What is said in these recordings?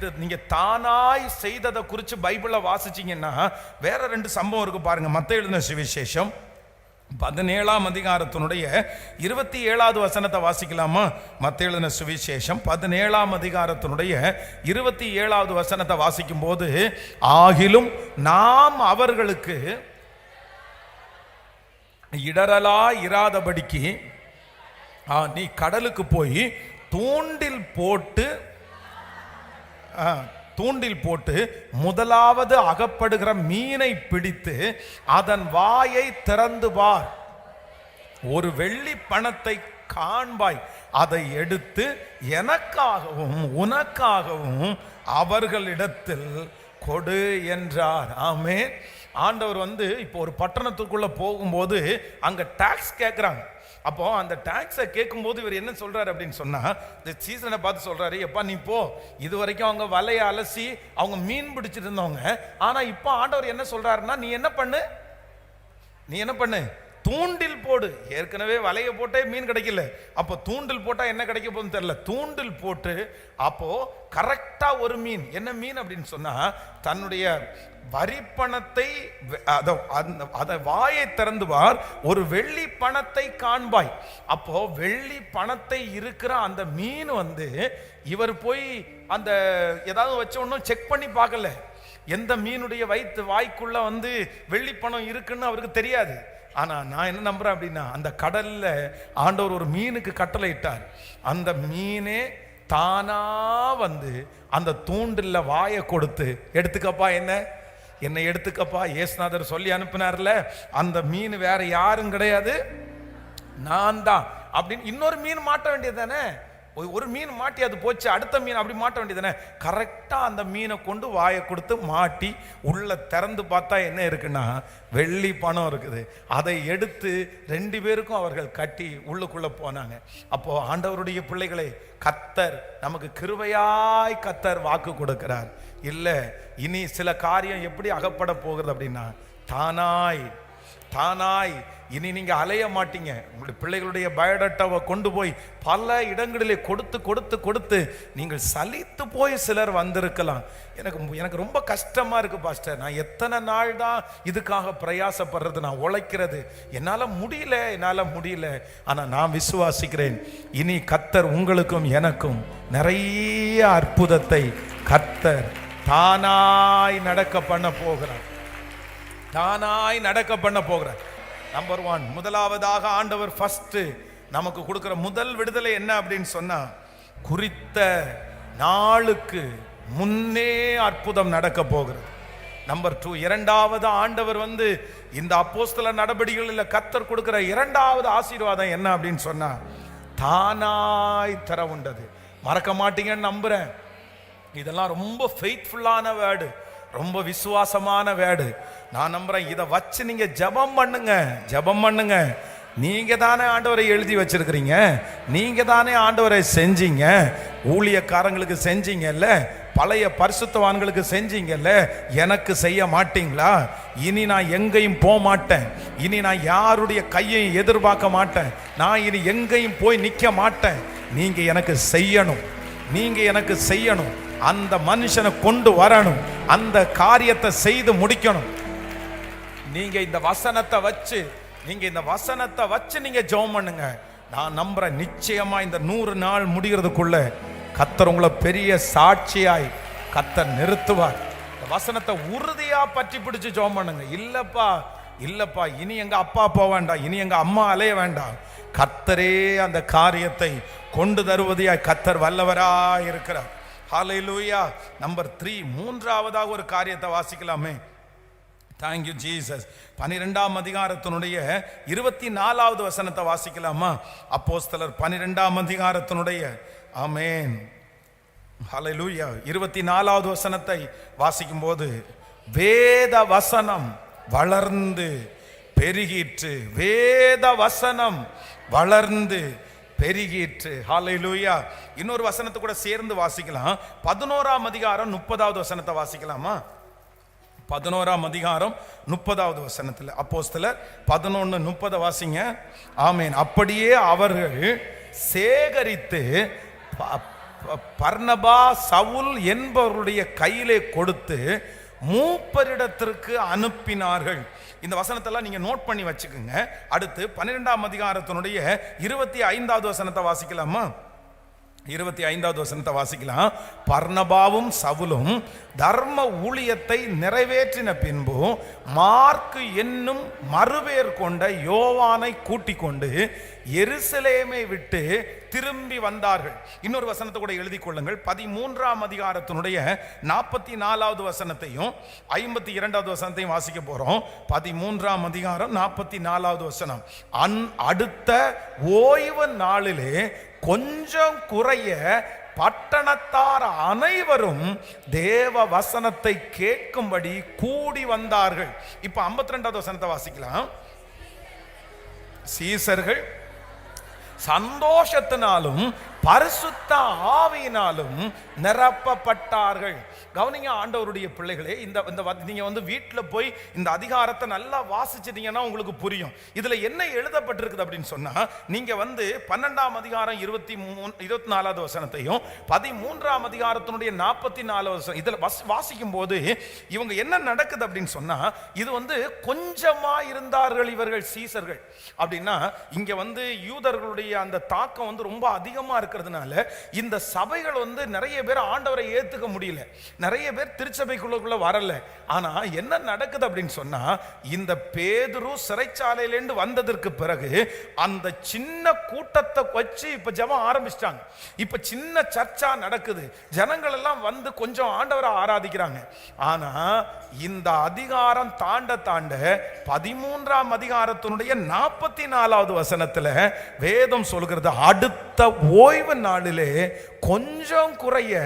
இது நீங்க தானாய் செய்ததை குறித்து பைபிள வாசிச்சீங்கன்னா வேற 2 சம்பவம் இருக்கு பாருங்க. மத்தேயு எழுதின சுவிசேஷம் 17ஆம் அதிகாரத்தினுடைய 27வது வசனத்தை வாசிக்கலாமா? மத்தேயு எழுதின சுவிசேஷம் 17ஆம் அதிகாரத்தினுடைய 27வது வசனத்தை வாசிக்கும் போது, ஆகிலும் நாம் அவர்களுக்கு இடரலா இராதபடிக்கு நீ கடலுக்கு போய் தூண்டில் போட்டு முதலாவது அகப்படுகிற மீனை பிடித்து அதன் வாயை திறந்து பார், ஒரு வெள்ளி பணத்தை காண்பாய், அதை எடுத்து எனக்காகவும் உனக்காகவும் அவர்களிடத்தில் கொடு என்றார். ஆமென். ஆண்டவர் இப்போ ஒரு பட்டணத்துக்குள்ள போகும்போது அங்க டாக்ஸ் கேட்குறாங்க. அப்போ அந்த டாக்ஸை கேட்கும்போது இவர் என்ன சொல்றாரு அப்படின்னு சொன்னா, இந்த சீசனை பார்த்து சொல்றாரு, எப்பா நீ போ, இது வரைக்கும் அவங்க வலையை அலசி அவங்க மீன் பிடிச்சிட்டு இருந்தவங்க, ஆனா இப்போ ஆண்டவர் என்ன சொல்றாருன்னா, நீ என்ன பண்ணு, தூண்டில் போடு. ஏற்கனவே வலையை போட்டே மீன் கிடைக்கல, அப்போ தூண்டில் போட்டா என்ன கிடைக்க போகுதுன்னு தெரியல. தூண்டில் போட்டு அப்போ கரெக்டா ஒரு மீன், என்ன மீன் அப்படின்னு சொன்னா, தன்னுடைய வரிப்பணத்தை அதை வாயை திறந்துவார், ஒரு வெள்ளி பணத்தை காண்பாய். அப்போ வெள்ளி பணத்தை இருக்கிற அந்த மீன் இவர் போய் அந்த ஏதாவது வச்ச ஒன்றும் செக் பண்ணி பார்க்கல. எந்த மீனுடைய வாய்க்குள்ள வெள்ளி பணம் இருக்குன்னு அவருக்கு தெரியாது. ஆனா நான் என்ன நம்புறேன் அப்படின்னா, அந்த கடல்ல ஆண்டவர் ஒரு மீனுக்கு கட்டளை இட்டார். அந்த மீனே தானா அந்த தூண்டில்ல வாயை கொடுத்து, எடுத்துக்கப்பா என்னை எடுத்துக்கப்பா, இயேசுநாதர் சொல்லி அனுப்பினார்ல, அந்த மீன் வேற யாரும் கிடையாது, நான் தான் அப்படின்னு. இன்னொரு மீன் மாட்ட வேண்டியது தானே, ஒரு மீன் மாட்டி அது போச்சு, அடுத்த மீன் அப்படி மாட்ட வேண்டியது தானே. கரெக்டா அந்த மீனை கொண்டு வாயை கொடுத்து மாட்டி உள்ள திறந்து பார்த்தா என்ன இருக்குன்னா, வெள்ளி பணம் இருக்குது. அதை எடுத்து 2 பேருக்கும் அவர்கள் கட்டி உள்ளுக்குள்ள போனாங்க. அப்போ ஆண்டவருடைய பிள்ளைகளை, கர்த்தர் நமக்கு கிருபையாய் கர்த்தர் வாக்கு கொடுக்கிறார். இல்ல இனி சில காரியம் எப்படி அகப்பட போகிறது அப்படின்னா, தானாய் இனி நீங்க அலைய மாட்டீங்க. உங்களுடைய பிள்ளைகளுடைய பயோடேட்டாவை கொண்டு போய் பல இடங்களிலே கொடுத்து நீங்கள் சலித்து போய் சிலர் வந்திருக்கலாம். எனக்கு ரொம்ப கஷ்டமா இருக்கு பாஸ்டர், நான் எத்தனை நாள் தான் இதுக்காக பிரயாசப்படுறது, நான் உழைக்கிறது, என்னால முடியல. ஆனா நான் விசுவாசிக்கிறேன், இனி கர்த்தர் உங்களுக்கும் எனக்கும் நிறைய அற்புதத்தை கர்த்தர் தானாய் நடக்க பண்ண போகிறார். நம்பர் 1, முதலாவதாக ஆண்டவர் ஃபர்ஸ்ட் நமக்கு கொடுக்கிற முதல் விடுதலை என்ன அப்படின்னு சொன்னா, குறித்த நாளுக்கு முன்னே அற்புதம் நடக்க போகிறது. நம்பர் 2, இரண்டாவது ஆண்டவர் இந்த அப்போஸ்தல நடபடிகளில் கர்த்தர் கொடுக்கிற இரண்டாவது ஆசீர்வாதம் என்ன அப்படின்னு சொன்னா, தானாய் தர உண்டது. மறக்க மாட்டீங்கன்னு நம்புறேன். இதெல்லாம் ரொம்ப ஃபெய்த்ஃபுல்லான வேர்டு, ரொம்ப விசுவாசமான வேர்டு. நான் நம்புறேன், இதை வச்சு நீங்க ஜெபம் பண்ணுங்க. நீங்க தானே ஆண்டவரை எழுதி வச்சிருக்கிறீங்க, நீங்க தானே ஆண்டவரை செஞ்சீங்க, ஊழியக்காரங்களுக்கு செஞ்சீங்கல்ல, பழைய பரிசுத்தவான்களுக்கு செஞ்சீங்கல்ல, எனக்கு செய்ய மாட்டீங்களா? இனி நான் எங்கேயும் போக மாட்டேன், இனி நான் யாருடைய கையையும் எதிர்பார்க்க மாட்டேன், நான் இனி எங்கேயும் போய் நிற்க மாட்டேன். நீங்க எனக்கு செய்யணும், அந்த மனுஷனை கொண்டு வரணும், அந்த காரியத்தை செய்து முடிக்கணும். நீங்க இந்த வசனத்தை வச்சு நீங்க ஜெபம் பண்ணுங்க. நான் நம்புறேன், நிச்சயமா இந்த 100 நாள் முடிகிறதுக்குள்ள கர்த்தர் உங்களை பெரிய சாட்சியாய் கர்த்தர் நிறுத்துவார். இந்த வசனத்தை உறுதியா பற்றி பிடிச்சு ஜெபம் பண்ணுங்க. இல்லப்பா இனி எங்க அப்பா போக வேண்டாம், இனி எங்க அம்மா அலைய வேண்டாம், கர்த்தரே அந்த காரியத்தை கொண்டு தருவதையாய் கர்த்தர் வல்லவராய் இருக்கிறார். ஹல்லேலூயா. நம்பர் 3, மூன்றாவதாக ஒரு காரியத்தை வாசிக்கலாமே. Thank you Jesus. 12ஆம் அதிகாரத்தினுடைய 24வது வசனத்தை வாசிக்கலாமா? அப்போஸ்தலர் 12ஆம் அதிகாரத்தினுடைய, ஆமென், ஹல்லேலூயா, 24வது வசனத்தை வாசிக்கும் போது, வேத வசனம் வளர்ந்து பெருகிற்று, வேத வசனம் வளர்ந்து பெருகிற்று. ஹல்லேலூயா. இன்னொரு வசனத்தை கூட சேர்ந்து வாசிக்கலாம். 11ஆம் அதிகாரம் 30வது வசனத்தை வாசிக்கலாமா? 11ஆம் அதிகாரம் 30வது வசனத்தில், அப்போஸ்தலர் 11:30 வாசிங்க. ஆமென். அப்படியே அவர்கள் சேகரித்து பர்னபா சவுல் என்பவருடைய கையிலே கொடுத்து மூப்பரிடத்திற்கு அனுப்பினார்கள். இந்த வசனத்தெல்லாம் நீங்க நோட் பண்ணி வச்சுக்கோங்க. அடுத்து 12ஆம் அதிகாரத்தினுடைய 25வது வசனத்தை வாசிக்கலாமா? 25வது வசனத்தை வாசிக்கலாம். பர்னபாவும் சவுலும் தர்ம ஊழியத்தை நிறைவேற்றின பின்பு மார்க்கு என்னும் மறுபேர் கொண்ட யோவானை கூட்டிக் கொண்டு எருசலேமை விட்டு திரும்பி வந்தார்கள். இன்னொரு வசனத்தை கூட எழுதி கொள்ளுங்கள். 13ஆம் அதிகாரத்தினுடைய 44வது வசனத்தையும் 52வது வசனத்தையும் வாசிக்க போறோம். 13ஆம் அதிகாரம் 44வது வசனம். அடுத்த ஓய்வு நாளிலே கொஞ்சம் குறைய பட்டணத்தார் அனைவரும் தேவ வசனத்தை கேட்கும்படி கூடி வந்தார்கள். இப்ப 52வது வசனத்தை வாசிக்கலாம். சீசர்கள் சந்தோஷத்தினாலும் பரிசுத்த ஆவியினாலும் நிரப்பப்பட்டார்கள். கவனிங்க ஆண்டவருடைய பிள்ளைகளே, நீங்க வீட்டில் போய் இந்த அதிகாரத்தை நல்லா வாசிச்சிட்டீங்கன்னா உங்களுக்கு புரியும். இதுல என்ன எழுதப்பட்டிருக்குது அப்படின்னு சொன்னா, நீங்க 12ஆம் அதிகாரம் 24வது வசனத்தையும் 13ஆம் அதிகாரத்தினுடைய 44வது வசனம் இதுல வாசிக்கும் போது இவங்க என்ன நடக்குது அப்படின்னு சொன்னா, இது கொஞ்சமா இருந்தார்கள் இவர்கள் சீசர்கள் அப்படின்னா, இங்க யூதர்களுடைய அந்த தாக்கம் ரொம்ப அதிகமா இருக்கிறதுனால இந்த சபைகள் நிறைய பேர் ஆண்டவரை ஏத்துக்க முடியல, நிறைய பேர் திருச்சபைக்குள்ள வரல. ஆனா என்ன நடக்குது அப்படின்னு சொன்னா, இந்த பேதுரு சிறைச்சாலையிலிருந்து வந்ததற்கு பிறகு அந்த சின்ன கூட்டத்தை வச்சு இப்ப ஜெபம் ஆரம்பிச்சிட்டாங்க. இப்ப சின்ன சர்ச்சா நடக்குது, ஜனங்கள் எல்லாம் கொஞ்சம் ஆண்டவரை ஆராதிக்கிறாங்க. ஆனா இந்த அதிகாரம் தாண்ட 13ஆம் அதிகாரத்தினுடைய 44வது வசனத்துல வேதம் சொல்கிறது, அடுத்த ஓய்வு நாளிலே கொஞ்சம் குறைய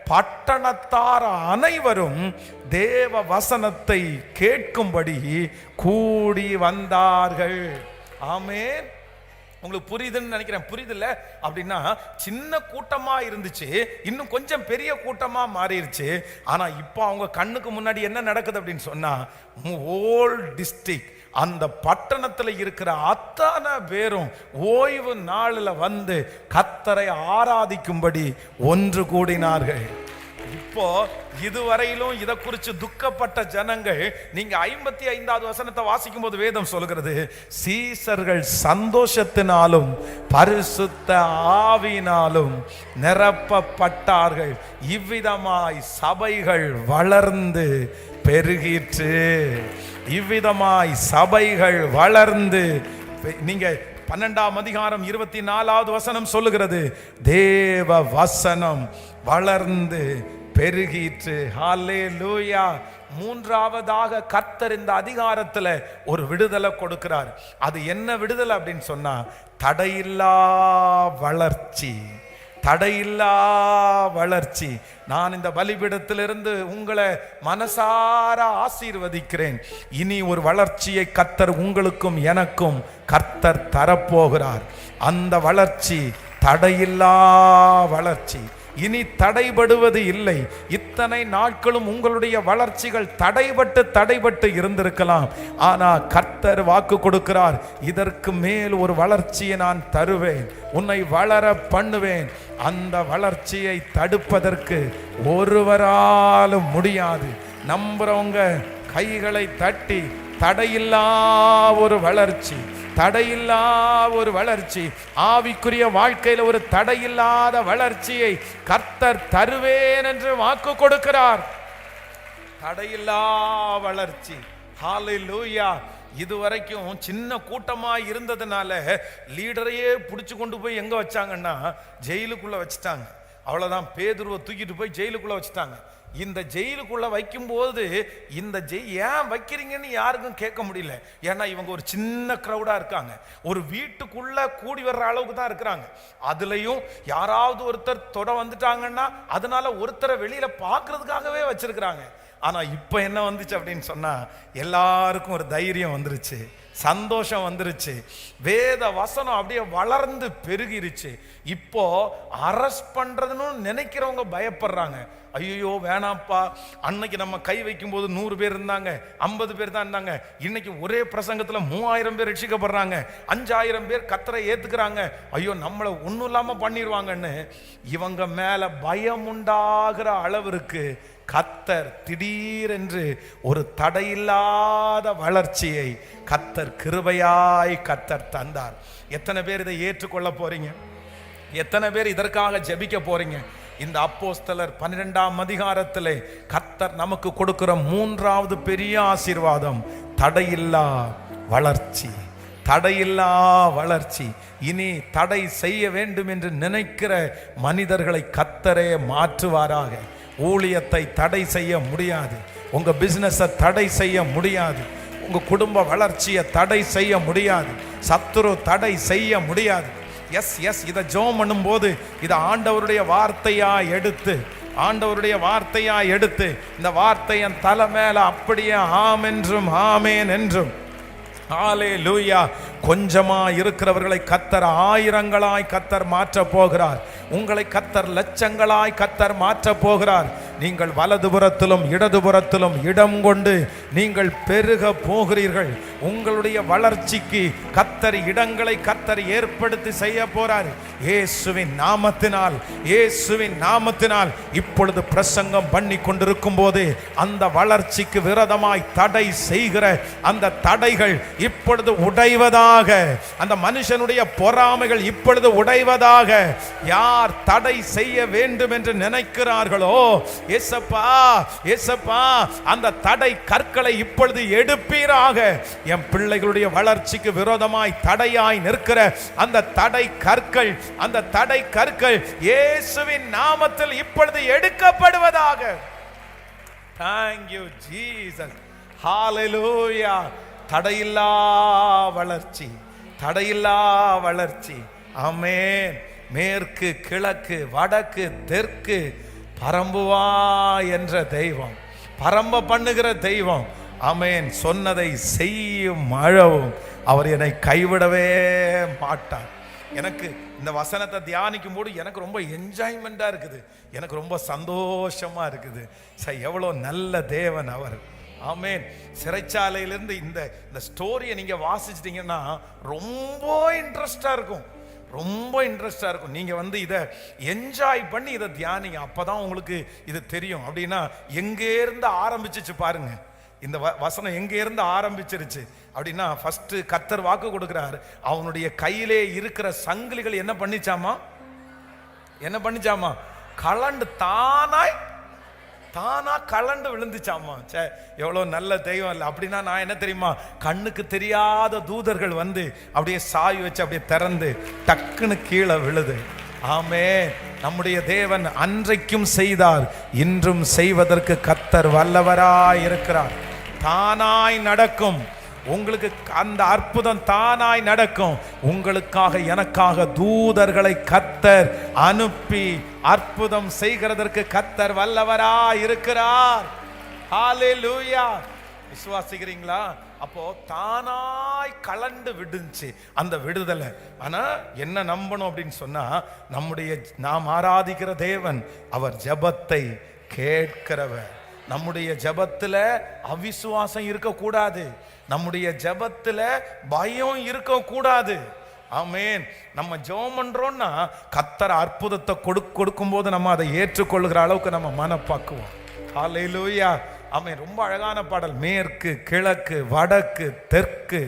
பட்டணத்தார் அனைவரும் தேவ வசனத்தை கேட்கும்படி கூடி வந்தார்கள். ஆமென். உங்களுக்கு புரியுதுன்னு நினைக்கிறேன். புரியுதுல்ல? அப்படின்னா சின்ன கூட்டமா இருந்துச்சு, இன்னும் கொஞ்சம் பெரிய கூட்டமா மாறிடுச்சு. ஆனா இப்போ அவங்க கண்ணுக்கு முன்னாடி என்ன நடக்குது அப்படின்னு சொன்னா, ஹோல் டிஸ்ட்ரிக்ட் அந்த பட்டணத்தில் இருக்கிற அத்தனை பேரும் ஓய்வு நாளில் கர்த்தரை ஆராதிக்கும்படி ஒன்று கூடினார்கள். இப்போ இதுவரையிலும் இதை குறித்து துக்கப்பட்ட ஜனங்கள், நீங்க 55வது வசனத்தை வாசிக்கும் போது வேதம் சொல்கிறது, சீசர்கள் சந்தோஷத்தினாலும் பரிசுத்த ஆவியினாலும் நிரப்பப்பட்டார்கள். இவ்விதமாய் சபைகள் வளர்ந்து பெருகிற்று. இவ்விதமாய் சபைகள் வளர்ந்து, நீங்க 12ஆம் அதிகாரம் 24வது வசனம் சொல்லுகிறது, தேவ வசனம் வளர்ந்து பெருகிற்று. ஹல்லேலூயா. மூன்றாவதாக கர்த்தர் இந்த அதிகாரத்துல ஒரு விடுதலை கொடுக்கிறார். அது என்ன விடுதலை அப்படின்னு சொன்னா, தடையில்லா வளர்ச்சி. தடையில்லா வளர்ச்சி. நான் இந்த பலிபீடத்திலிருந்து உங்களை மனசார ஆசீர்வதிக்கிறேன். இனி ஒரு வளர்ச்சியை கர்த்தர் உங்களுக்கும் எனக்கும் கர்த்தர் தரப்போகிறார். அந்த வளர்ச்சி தடையில்லா வளர்ச்சி. இனி தடைபடுவது இல்லை. இத்தனை நாட்களும் உங்களுடைய வளர்ச்சிகள் தடைபட்டு இருந்திருக்கலாம். ஆனா கர்த்தர் வாக்கு கொடுக்கிறார், இதற்கு மேல் ஒரு வளர்ச்சியை நான் தருவேன், உன்னை வளர பண்ணுவேன். அந்த வளர்ச்சியை தடுப்பதற்கு ஒருவராலும் முடியாது. நம்புறவங்க கைகளை தட்டி, தடையில்லா ஒரு வளர்ச்சி, தடையில்லா ஒரு வளர்ச்சி, ஆவிக்குரிய வாழ்க்கையில் ஒரு தடையில்லாத வளர்ச்சியை கர்த்தர் தருவேன் என்று வாக்கு கொடுக்கிறார். தடையில்லா வளர்ச்சி. ஹல்லேலூயா. இதுவரைக்கும் சின்ன கூட்டமா இருந்ததுனால லீடரையே பிடிச்சு கொண்டு போய் எங்க வச்சாங்கன்னா ஜெயிலுக்குள்ள வச்சுட்டாங்க. அவ்வளவுதான், பேதுருவை தூக்கிட்டு போய் ஜெயிலுக்குள்ள வச்சுட்டாங்க. இந்த ஜெயிலுக்குள்ள வைக்கும் போது இந்த ஏன் வைக்கிறீங்கன்னு யாருக்கும் கேட்க முடியல. ஏன்னா இவங்க ஒரு சின்ன கிரௌடா இருக்காங்க, ஒரு வீட்டுக்குள்ள கூடி வர்ற அளவுக்கு தான் இருக்கிறாங்க. அதுலயும் யாராவது ஒருத்தர் தொட வந்துட்டாங்கன்னா அதனால ஒருத்தரை வெளியில பாக்குறதுக்காகவே வச்சிருக்கிறாங்க. ஆனா இப்ப என்ன வந்துச்சு அப்படின்னு சொன்னா, எல்லாருக்கும் ஒரு தைரியம் வந்துருச்சு. சந்தோஷம் வந்துருச்சு. வேத வசனம் அப்படியே வளர்ந்து பெருகிருச்சு. இப்போ அரெஸ்ட் பண்றதுன்னு நினைக்கிறவங்க பயப்படுறாங்க. ஐயோ வேணாப்பா, அன்னைக்கு நம்ம கை வைக்கும் போது 100 பேர் இருந்தாங்க, 50 பேர் தான் இருந்தாங்க. இன்னைக்கு ஒரே பிரசங்கத்துல 3000 பேர் ரட்சிக்கப்படுறாங்க, 5000 பேர் கர்த்தரை ஏத்துக்கிறாங்க. ஐயோ நம்மளை ஒன்றும் இல்லாம பண்ணிடுவாங்கன்னு இவங்க மேல பயம் உண்டாகிற அளவிற்கு கர்த்தர் திடீரென்று ஒரு தடையில்லாத வளர்ச்சியை கர்த்தர் கிருபையாய் கர்த்தர் தந்தார். எத்தனை பேர் இதை ஏற்றுக்கொள்ள போறீங்க? எத்தனை பேர் இதற்காக ஜெபிக்க போறீங்க? இந்த அப்போஸ்தலர் 12ஆம் அதிகாரத்திலே கர்த்தர் நமக்கு கொடுக்கிற 3வது பெரிய ஆசீர்வாதம் தடையில்லா வளர்ச்சி. தடையில்லா வளர்ச்சி. இனி தடை செய்ய வேண்டும் என்று நினைக்கிற மனிதர்களை கர்த்தரே மாற்றுவாராக. ஊழியத்தை தடை செய்ய முடியாது, உங்க பிசினஸை தடை செய்ய முடியாது, உங்க குடும்ப வளர்ச்சியை தடை செய்ய முடியாது, சத்துரு தடை செய்ய முடியாது. எஸ் எஸ் இதை ஜெபம் பண்ணும்போது இதை ஆண்டவருடைய வார்த்தையா எடுத்து, ஆண்டவருடைய வார்த்தையா எடுத்து இந்த வார்த்தையை தலை மேல அப்படியே ஆம் என்றும் ஆமேன் என்றும் ஹல்லேலூயா. கொஞ்சமா இருக்கிறவர்களை கர்த்தர் ஆயிரங்களாய் கர்த்தர் மாற்ற போகிறார். உங்களை கர்த்தர் லட்சங்களாய் கர்த்தர் மாற்ற போகிறார். நீங்கள் வலதுபுறத்திலும் இடதுபுறத்திலும் இடம் கொண்டு நீங்கள் பெருக போகிறீர்கள். உங்களுடைய வளர்ச்சிக்கு கர்த்தர் இடங்களை கர்த்தர் ஏற்படுத்தி செய்ய போறார். இயேசுவின் நாமத்தினால், இயேசுவின் நாமத்தினால் இப்பொழுது பிரசங்கம் பண்ணி கொண்டிருக்கும் போது அந்த வளர்ச்சிக்கு விரோதமாய் தடை செய்கிற அந்த தடைகள் இப்பொழுது உடைவதாக, அந்த மனுஷனுடைய பொறாமைகள் இப்பொழுது உடைவதாக. யார் தடை செய்ய வேண்டும் என்று நினைக்கிறார்களோ, ஏசப்பா ஏசப்பா அந்த தடை கற்களை இப்பொழுது எடுப்பீராக. என் பிள்ளைகளுடைய வளர்ச்சிக்கு விரோதமாய் தடையாய் நிற்கிற அந்த தடை கற்கள், அந்த தடை கற்கள் இயேசுவின் நாமத்தில் இப்பொழுது எடுக்கப்படுவதாக. Thank you Jesus. Hallelujah. தடையில்லா வளர்ச்சி, தடையில்லா வளர்ச்சி. ஆமென். மேற்கு கிழக்கு வடக்கு தெற்கு பரம்புவா என்ற தெய்வம், பரம்ப பண்ணுகிற தெய்வம். ஆமென். சொன்னதை செய்யும் அளவும் அவர் என்னை கைவிடவே மாட்டார். எனக்கு இந்த வசனத்தை தியானிக்கும் போது எனக்கு ரொம்ப என்ஜாய்மெண்டா இருக்குது, எனக்கு ரொம்ப சந்தோஷமா இருக்குது. எவ்வளோ நல்ல தேவன் அவர். ஆமென். சிறைச்சாலையிலிருந்து இந்த ஸ்டோரியை நீங்க வாசிச்சிட்டீங்கன்னா ரொம்ப இன்ட்ரெஸ்டா இருக்கும், ரொம்ப இன்ட்ரெஸ்டா இருக்கும். நீங்க இதை என்ஜாய் பண்ணி இதை தியானிங்க, அப்பதான் உங்களுக்கு இது தெரியும். அப்படின்னா எங்கே இருந்து ஆரம்பிச்சிச்சு பாருங்க, இந்த வசனம் எங்கே இருந்து ஆரம்பிச்சிருச்சு அப்படின்னா, ஃபர்ஸ்ட் கர்த்தர் வாக்கு கொடுக்கிறார். அவனுடைய கையிலே இருக்கிற சங்கிலிகள் என்ன பண்ணிச்சாமா, என்ன பண்ணிச்சாமா, கலண்டு தானா கலண்டு விழுந்துச்சாமா. சே எவ்வளோ நல்ல தெய்வம் இல்லை. அப்படின்னா நான் என்ன தெரியுமா, கண்ணுக்கு தெரியாத தூதர்கள் அப்படியே சாய் வச்சு அப்படியே திறந்து டக்குன்னு கீழே விழுது. ஆமே. நம்முடைய தேவன் அன்றைக்கும் செய்தார், இன்றும் செய்வதற்கு கர்த்தர் வல்லவராய் இருக்கிறார். தானாய் நடக்கும், உங்களுக்கு அந்த அற்புதம் தானாய் நடக்கும். உங்களுக்காக எனக்காக தூதர்களை கர்த்தர் அனுப்பி அற்புதம் செய்கிறதற்கு கர்த்தர் வல்லவராய் இருக்கிறார். ஹல்லேலூயா. விசுவாசிக்கிறீங்களா? அப்போ தானாய் கலண்டு விடுச்சு அந்த விடுதலை. ஆனா என்ன நம்பணும் அப்படின்னு சொன்னா, நாம் ஆராதிக்கிற தேவன் அவர் ஜெபத்தை கேட்கிறவர். நம்முடைய ஜெபத்துல அவிசுவாசம் இருக்கக்கூடாது, நம்முடைய ஜெபத்துல பயம் இருக்கக்கூடாது. ஆமென். நம்ம ஜெபம் பண்றோம்னா கர்த்தர் அற்புதத்தை கொடுக்கும் போது நம்ம அதை ஏற்றுக்கொள்கிற அளவுக்கு நம்ம மனப்பக்குவோம். ஹல்லேலூயா. ஆமென். ரொம்ப அழகான பாடல். மேற்கு கிழக்கு வடக்கு தெற்கு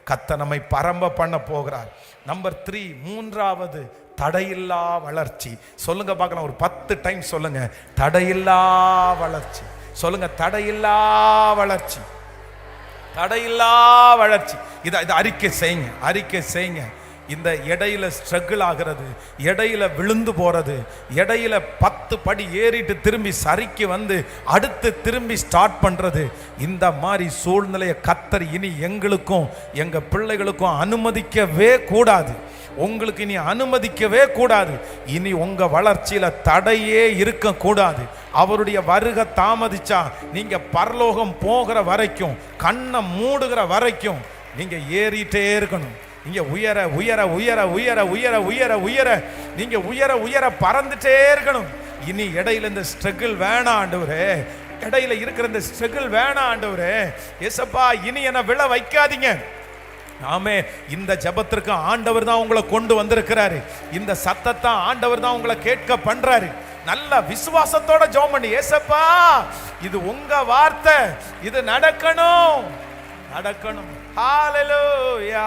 கர்த்தர் நம்மை பரம்ப பண்ண போகிறார். நம்பர் 3, 3வது தடையில்லா வளர்ச்சி. சொல்லுங்க பார்க்கலாம், ஒரு 10 டைம் சொல்லுங்க, தடையில்லா வளர்ச்சி. சொல்லுங்க, தடையில்லா வளர்ச்சி, தடையில்லா வளர்ச்சி. இதை அறிக்கை செய்யுங்க, அறிக்கை செய்யுங்க. இந்த இடையில ஸ்ட்ரகிள் ஆகிறது, இடையில விழுந்து போறது, இடையில 10 படி ஏறிட்டு திரும்பி சரிக்கு அடுத்து திரும்பி ஸ்டார்ட் பண்றது, இந்த மாதிரி சூழ்நிலையை கர்த்தர் இனி எங்களுக்கும் எங்க பிள்ளைகளுக்கும் அனுமதிக்கவே கூடாது. உங்களுக்கு இனி அனுமதிக்கவே கூடாது. இனி உங்க வளர்ச்சியில தடையே இருக்க கூடாது. அவருடைய வருகை தாமதிச்சா நீங்க பரலோகம் போகிற வரைக்கும், கண்ணை மூடுகிற வரைக்கும் நீங்க ஏறிட்டே இருக்கணும். நீங்க உயர உயர உயர உயர உயர உயர உயர நீங்க உயர உயர பறந்துட்டே இருக்கணும். இனி இடையில இந்த ஸ்ட்ரகிள் வேணாம் ஆண்டவரே, இடையில இருக்கிற இந்த ஸ்ட்ரகிள் வேணாம் ஆண்டவரே. ஏசப்பா இனி என்ன விழ வைக்காதீங்க. ஆமே, இந்த ஜெபத்திற்கு ஆண்டவர் தான் உங்களை கொண்டு வந்திருக்கிறாரு. இந்த சத்தத்தை ஆண்டவர் தான் உங்களை கேட்க பண்றாரு. நல்ல விசுவாசத்தோட ஜெபம் பண்ணி, ஏசப்பா இது உங்க வார்த்தை, இது நடக்கணும் நடக்கணும். ஹalleluya.